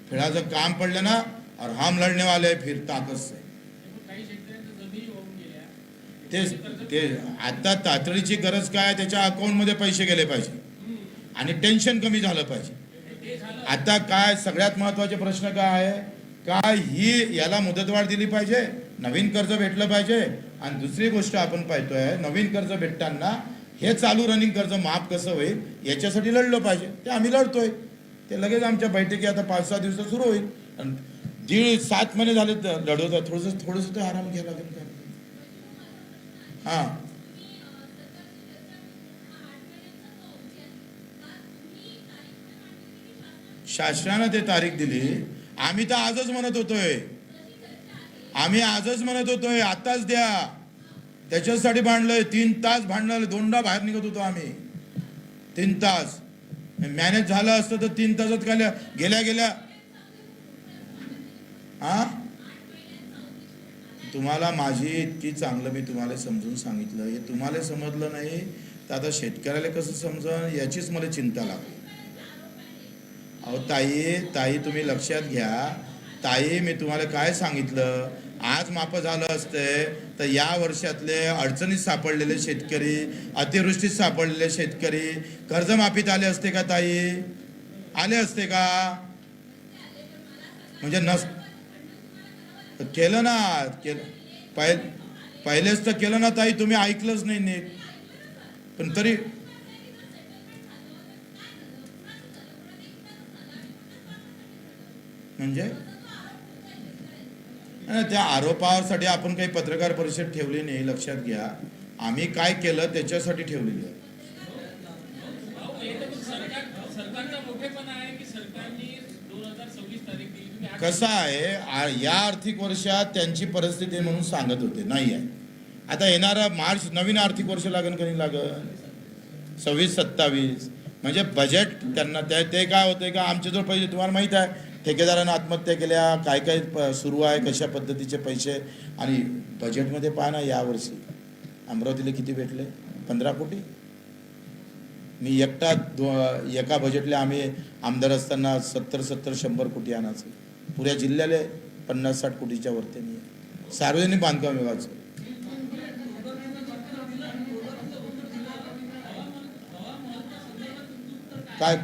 फेडाचं काम पडलं ना और हम लढणे वाले फिर ताकद से. ते आता तातडीची गरज काय, त्याच्या अकाउंटमध्ये पैसे गेले पाहिजे आणि टेन्शन कमी झालं पाहिजे. आता काय सगळ्यात महत्वाचे प्रश्न काय आहे, काय ही याला मुदतवाढ दिली पाहिजे, नवीन कर्ज भेटलं पाहिजे. आणि दुसरी गोष्ट आपण पाहतोय, नवीन कर्ज भेटताना हे चालू रनिंग कर्ज माफ कसं होईल याच्यासाठी लढलं पाहिजे. ते आम्ही लढतोय, ते लगेच आमच्या बैठकी आता 5-6 दिवसात सुरू होईल. आणि 7 महिने झाले लढवतात, थोडंसं ते आराम घ्यायला लागेल का. हां शासनानं ते तारीख दिली. आम्ही तर आजच म्हणत होतोय, आताच द्या. त्याच्यासाठी भांडलोय, 3 तास भांडलं, 2दा बाहेर निघत होतो आम्ही. 3 तास मॅनेज झालं असतं तर 3 तासात गेल्या हा. तुम्हाला माझी इतकी चांगलं मी तुम्हाला समजून सांगितलं, हे तुम्हाला समजलं नाही तर आता शेतकऱ्याला कसं समजन याचीच मला चिंता लागली. अहो ताई तुम्ही लक्षात घ्या. ताई मी तुम्हाला काय सांगितलं, आज माफ झालं असते तर या वर्षातले अडचणीत सापडलेले शेतकरी, अतिवृष्टीत सापडलेले शेतकरी कर्जमाफीत आले असते का ताई? आले असते का? म्हणजे केलं ना, पहिलेच तर केलं ना ताई, तुम्ही ऐकलंच नाही नीट. पण तरी म्हणजे त्या आरोपासाठी आपण काही पत्रकार परिषद ठेवली नाही. लक्षात घ्या, आम्ही काय केलं त्याच्यासाठी ठेवलेली आहे. कसं आहे, या आर्थिक वर्षात त्यांची परिस्थिती म्हणून सांगत होते, नाही आहे. आता येणारा मार्च नवीन आर्थिक वर्ष लागेल कधी लागेल 26-27. म्हणजे बजेट त्यांना ते काय होतंय का, आमच्याजवळ पैसे तुम्हाला माहीत आहे, ठेकेदारांना आत्महत्या केल्या, काय सुरू आहे, कशा पद्धतीचे पैसे. आणि बजेटमध्ये पहा ना, यावर्षी अमरावतीला किती भेटले? 15 कोटी. मी एका बजेटला आम्ही आमदार असताना 70-100 कोटी आणायचं. पुऱ्या जिल्ह्याला 50-60 कोटीच्या वरती नाही. सार्वजनिक बांधकाम विभागाचं काय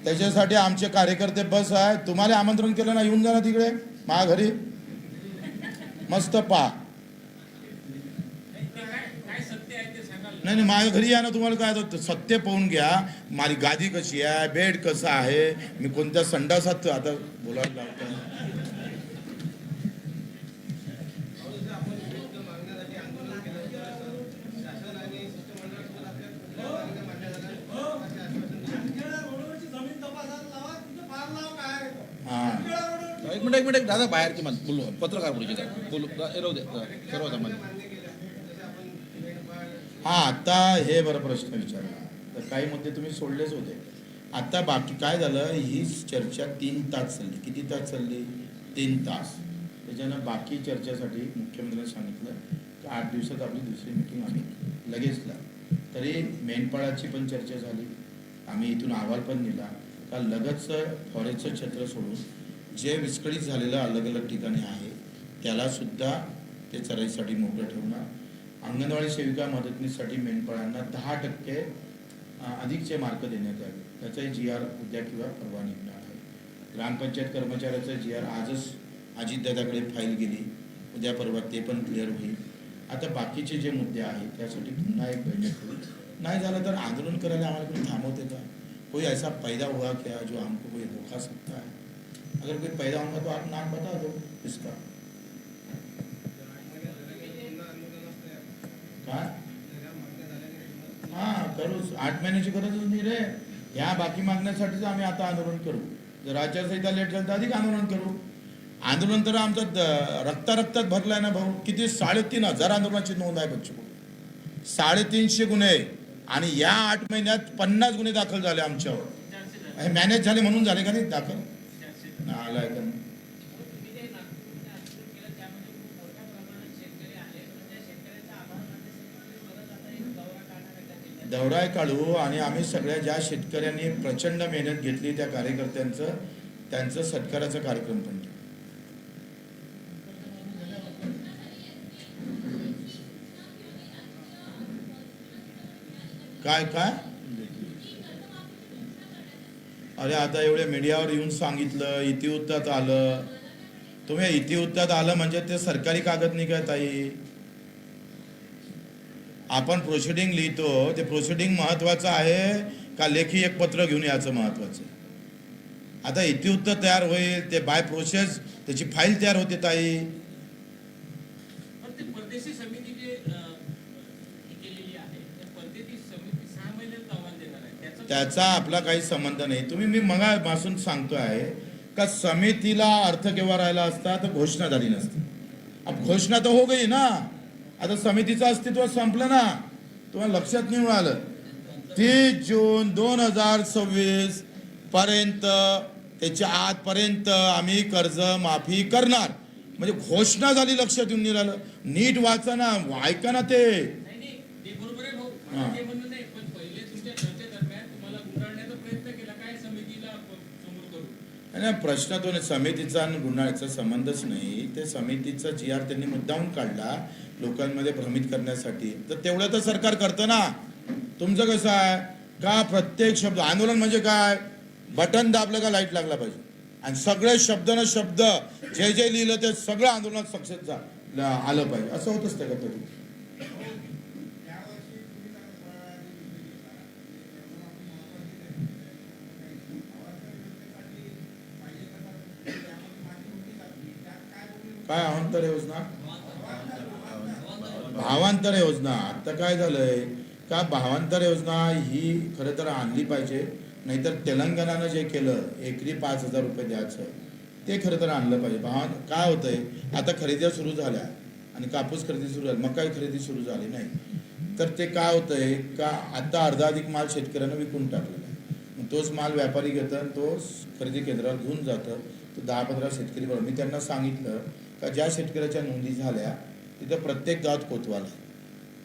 त्याच्यासाठी आमचे कार्यकर्ते बस आहे. तुम्हाला आमंत्रण केलं ना, येऊन जा ना तिकडे माझ्या घरी, मस्त पा. नाही माझ्या घरी या ना, तुम्हाला काय सत्य पाहून घ्या. माझी गादी कशी आहे, बेड कसं आहे, मी कोणत्या संडासात आता बोलायला लागतो. एक मिनिट दादा, बाहेर की बोलू, पत्रकार बोलू राहू दे सर्व. हा, आता हे बरं प्रश्न विचारला तर काही मुद्दे तुम्ही सोडलेच होते. आता बाकी काय झालं, ही चर्चा 3 तास चालली. किती तास चालली? 3 तास. त्याच्यानं बाकी चर्चेसाठी मुख्यमंत्र्यांनी सांगितलं की 8 दिवसात आपली दुसरी मीटिंग आम्ही लगेचला. तरी मेंढपाळाची पण चर्चा झाली. आम्ही इथून अहवाल पण दिला का लगतच फॉरेस्टचं छत्र सोडून जे विस्कळीत झालेलं अलग अलग ठिकाणी आहे त्यालासुद्धा ते चराईसाठी मोकळं ठेवणार. अंगणवाडी सेविका मदतनीसाठी मेंढपाळांना 10% अधिकचे मार्क देण्यात यावे. त्याचाही GR उद्या किंवा परवा निघणार आहे. ग्रामपंचायत कर्मचाऱ्याचं GR आजच अजितदादाकडे फाईल गेली, उद्या परवा ते पण क्लिअर होईल. आता बाकीचे जे मुद्दे आहेत त्यासाठी पुन्हा एक बैठक होईल. नाही झालं तर आंदोलन करायला आम्हाला कोणी थांबवते का? कोई ऐसा पैदा हुआ क्या जो हमको कोई रोका सकता है? अगर कोई पैदा होगा तो आप नाम बता दो इसका. काय करू, 8 महिन्याची गरजच नाही रे. ह्या बाकी मागण्यासाठीच आम्ही आता आंदोलन करू. जर आचारसंहिता लेट झाली तर अधिक आंदोलन करू. आंदोलन तर आमचं रक्तात भरलाय ना भाऊ. किती 3,500 आंदोलनाची नोंद आहे बच्चू. 350 गुन्हे आणि या 8 महिन्यात 50 गुन्हे दाखल झाले आमच्यावर. हे मॅनेज झाले म्हणून झाले का नाही दाखल? आलाय का? दौरा काढू आणि आम्ही सगळ्या ज्या शेतकऱ्यांनी प्रचंड मेहनत घेतली त्या कार्यकर्त्यांचं त्यांचं सत्काराचा कार्यक्रम पण. काय अरे आता एवढे मीडियावर येऊन सांगितलं, इतिवृत्तात आलं. तुम्ही इतिवृत्तात आलं म्हणजे ते सरकारी कागद नाही काय ताई? आपण प्रोसिडिंग लिहितो, ते प्रोसिडिंग महत्वाचं आहे का लेखी एक पत्र घेऊन याचं महत्वाचं? आता इतिवृत्त तयार होईल, ते बाय प्रोसेस त्याची फाईल तयार होते ताई. परदेशी समिती जे केलेली त्याचा आपला काही संबंध नाही. तुम्ही मी मगापासून सांगतो आहे का समितीला अर्थ केव्हा राहिला असता तर घोषणा झाली नसती. अब घोषणा तर हो गई ना, आता समितीचं अस्तित्व संपलं ना. तुम्हाला लक्षात नाही आलं 30 जून 2026 पर्यंत त्याच्या आतपर्यंत आम्ही कर्ज माफी करणार म्हणजे घोषणा झाली. लक्षात येऊन नाही राहिलं. नीट वाचा ना, ऐका ना ते. ते बरोबर आहे भाऊ. मला ते म्हणणं नाही, पण पहिले तुमच्या चर्चेदरम्यान तुम्हाला गुंडाळण्याचा प्रयत्न केला काय समितीला समोर करून. आणि प्रश्न तो नाही, समितीचा आणि गुन्ह्याचा संबंधच नाही. ते समितीचा GR त्यांनी मुद्दाहून काढला लोकांमध्ये भ्रमित करण्यासाठी. तर तेवढं तर सरकार करतं ना. तुमचं कसं आहे का प्रत्येक शब्द आंदोलन म्हणजे काय, बटन दाबलं का लाईट लागला पाहिजे आणि सगळे शब्द न शब्द जे जे लिहिलं ते सगळं आंदोलनात सक्सेस आलं पाहिजे, असं होत असतं का तरी. काय अवांतर योजना, भावांतर योजना. आता काय झालंय का भावांतर योजना ही खरं तर आणली पाहिजे. नाहीतर तेलंगणानं जे केलं एकरी 5,000 रुपये द्यायचं ते खरं तर आणलं पाहिजे. काय होतंय आता खरेदी सुरू झाल्या आणि कापूस खरेदी सुरू झाली, मकाई खरेदी सुरू झाली नाही. तर ते काय होतंय का आता अर्धाधिक माल शेतकऱ्यांना विकून टाकलेला आहे. तोच माल व्यापारी घेतात आणि तो खरेदी केंद्रावर घेऊन जातं. तो 10-15 शेतकरी बरोबर मी त्यांना सांगितलं का ज्या शेतकऱ्याच्या नोंदी झाल्या तिथं प्रत्येक गावात कोतवाल आहे.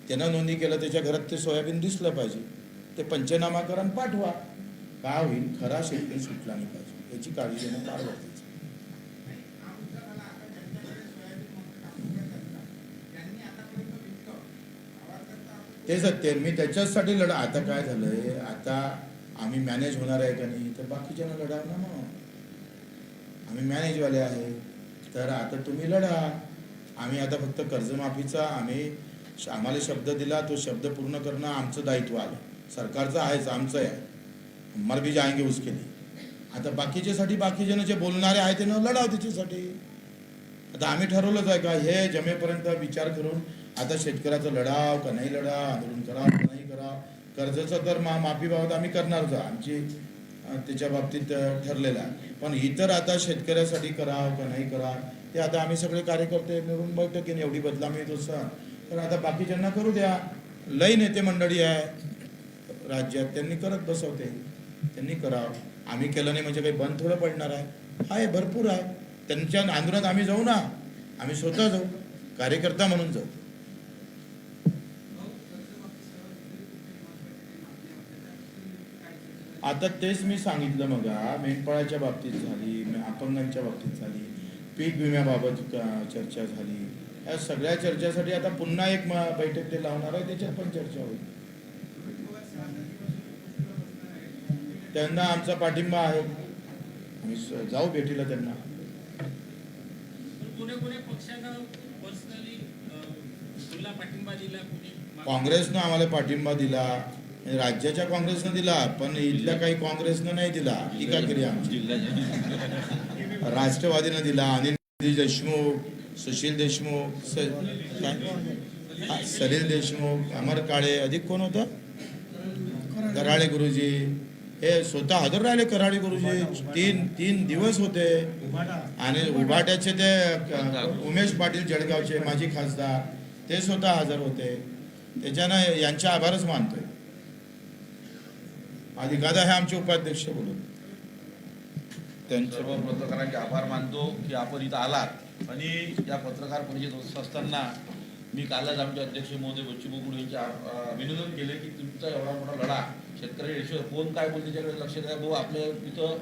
त्यानं नोंदी केलं त्याच्या घरात ते सोयाबीन दिसलं पाहिजे. ते पंचनामा करा आणि पाठवा. काय होईल, खरा शेतकरी सुटला नाही पाहिजे याची काळजी घेणं फार गरजेचं. ते सत्य मी त्याच्यासाठी लढा. आता काय झालंय, आता आम्ही मॅनेज होणार आहे का नाही तर बाकीच्यांना लढा ना. मग आम्ही मॅनेजवाले आहे तर आता तुम्ही लढा. आम्ही आता फक्त कर्जमाफीचा आम्हाला शब्द दिला, तो शब्द पूर्ण करणं आमचं दायित्व आलं. सरकारचं आहेच, आमचं आहे. मर भी जाएंगे उसके लिए. आता बाकीच्यासाठी बाकीजण जे बोलणारे आहेत त्यांना लढाव त्याच्यासाठी. आता आम्ही ठरवलंच आहे का हे जमेपर्यंत विचार करून आता शेतकऱ्याचा लढाव का नाही लढाव, आंदोलन करावं का नाही करावं. कर्जाचं तर माफीबाबत आम्ही करणारच, आमची त्याच्या बाबतीत ठरलेलं आहे. पण इतर आता शेतकऱ्यासाठी करावं का नाही करावं ते आता आम्ही सगळे कार्यकर्ते मिळून बैठकीने एवढी बदलामी येतो सर. तर आता बाकीच्यांना करू द्या. लई नेते मंडळी आहे राज्यात, त्यांनी करत बसवते, त्यांनी करावं. आम्ही केलं नाही म्हणजे काही बंद थोडं पडणार आहे भरपूर आहे. त्यांच्या आंदोलनात आम्ही जाऊ ना, आम्ही स्वतः जाऊ, कार्यकर्ता म्हणून जाऊ. आता तेच मी सांगितलं मग, मेंढपाळाच्या बाबतीत झाली, अपंगांच्या बाबतीत झाली, पीक विम्याबाबत चर्चा झाली. या सगळ्या चर्चेसाठी आता पुन्हा एक बैठक ते लावणार आहे, त्याच्यात पण चर्चा होईल. त्यांना आमचा पाठिंबा आहे, आम्ही जाऊ भेटीला त्यांना. कोण्या पक्षानं पर्सनली तुला पाठिंबा दिला, काँग्रेसनं आम्हाला पाठिंबा दिला, राज्याच्या काँग्रेसनं दिला, पण इथल्या काही काँग्रेसनं नाही दिला. टीका केली आमची. राष्ट्रवादीनं दिला, अनिल देशमुख, सुशील देशमुख, सलील देशमुख, अमर काळे, अधिक कोण होतं, कराळे गुरुजी, हे स्वतः हजर राहिले. कराळे गुरुजी तीन दिवस होते. आणि उभाट्याचे ते उमेश पाटील जळगावचे माजी खासदार ते स्वतः हजर होते. त्याच्यानं यांचे आभारच मानतोय. अधिकादा हे आमचे उपाध्यक्ष बोलून सर्व पत्रकारांचे आभार मानतो की आपण इथं आलात. आणि या पत्रकार परिषद होत असताना मी कालच आमचे अध्यक्ष महोदय बच्चू कडू यांचे अभिनंदन केले की तुमचा एवढा मोठा लढा शेतकरी कोण काय बोलते त्याच्याकडे लक्ष द्या. भाऊ आपल्या इथं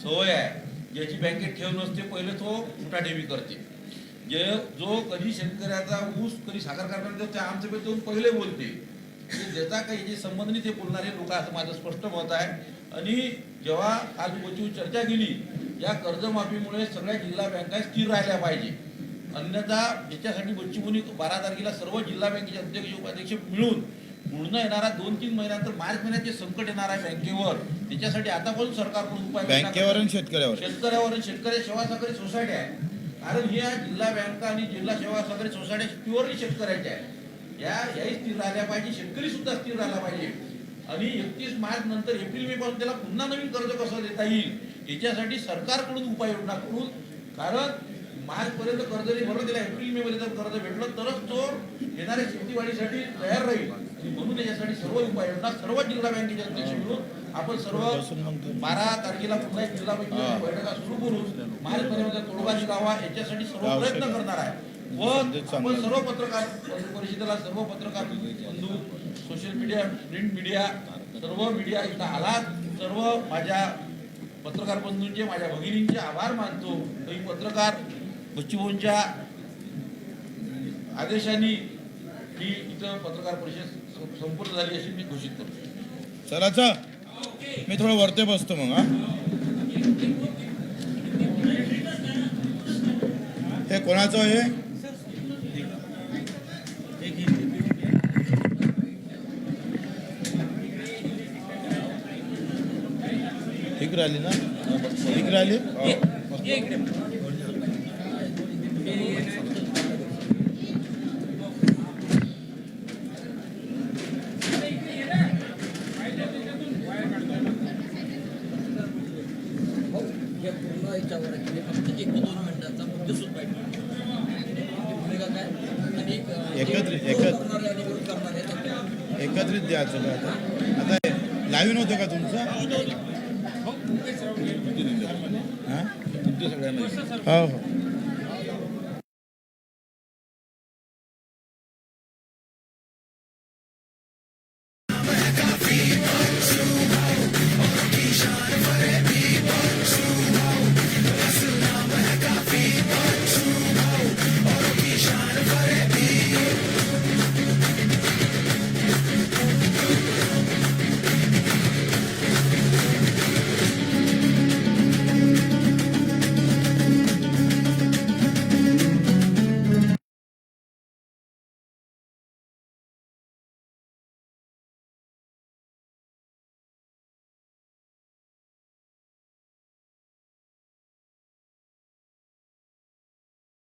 सवय आहे, ज्याची बँकेत ठेव नसते पहिले तो उठाठेवी करते. जो कधी शेतकऱ्याचा ऊस कधी साखर कारखान्यात त्या आमच्या जाऊन पहिले बोलते. ज्याचा काही जे संबंध नाही ते बोलणारे लोक, असं माझं स्पष्ट मत आहे. आणि जेव्हा आज बच्चू चर्चा केली, या कर्जमाफीमुळे सगळ्या जिल्हा बँका स्थिर राहिल्या पाहिजे. अन्यथा याच्यासाठी बच्चूंनी 12 तारखेला सर्व जिल्हा बँकेचे अध्यक्ष उपाध्यक्ष मिळून पूर्ण येणारा 2-3 महिन्यानंतर मार्च महिन्यात जे संकट येणार आहे बँकेवर, त्याच्यासाठी आतापासून सरकारकडून उपाय बँकेवर आणि शेतकऱ्यावर शेतकरी सेवा सहकारी सोसायटी आहे. कारण या जिल्हा बँका आणि जिल्हा सेवा सहकारी सोसायटी प्युअरली शेतकऱ्याच्या आहे. याही स्थिर राहिल्या पाहिजे, शेतकरी सुद्धा स्थिर राहिला पाहिजे. आणि 31 मार्च नंतर एप्रिल मे पासून त्याला पुन्हा नवीन कर्ज कसं देता येईल याच्यासाठी सरकारकडून उपाययोजना करून, कारण मार्च पर्यंत कर्ज नाही भरलं, त्याला एप्रिल मे मध्ये जर कर्ज भेटलं तरच तो येणाऱ्या शेतीवाडीसाठी तयार राहील. आणि म्हणून याच्यासाठी सर्व उपाययोजना सर्व जिल्हा बँकेचे अध्यक्ष मिळून आपण सर्व 12 तारखेला पुन्हा एक जिल्हा बँकेच्या बैठका सुरू करून मार्च पर्यंत तोडगा निघावा याच्यासाठी सर्व प्रयत्न करणार आहे. व आपण सर्व पत्रकार परिषदेला सर्व पत्रकार बंधू, सोशल मीडिया, प्रिंट मीडिया, सर्व मीडिया इथं आलात. सर्व माझ्या पत्रकार बंधूंचे, माझ्या भगिनींचे आभार मानतो. काही पत्रकार बच्चूभाऊंच्या आदेशाने ही इथं पत्रकार परिषद संपूर्ण झाली अशी मी घोषित करतो. चला मी थोडं वरते बसतो मग. हा ते कोणाचं आहे? ठीक राहिली ना? ठीक राहिली. पूर्ण याच्यावर फक्त 1-2 मिनिटाचा मुद्देसूद पाहिजे. भूमिका काय आणि एकत्रित द्यायचं का? आता लाईव्ह नव्हतं का तुमचं? हां हो हो.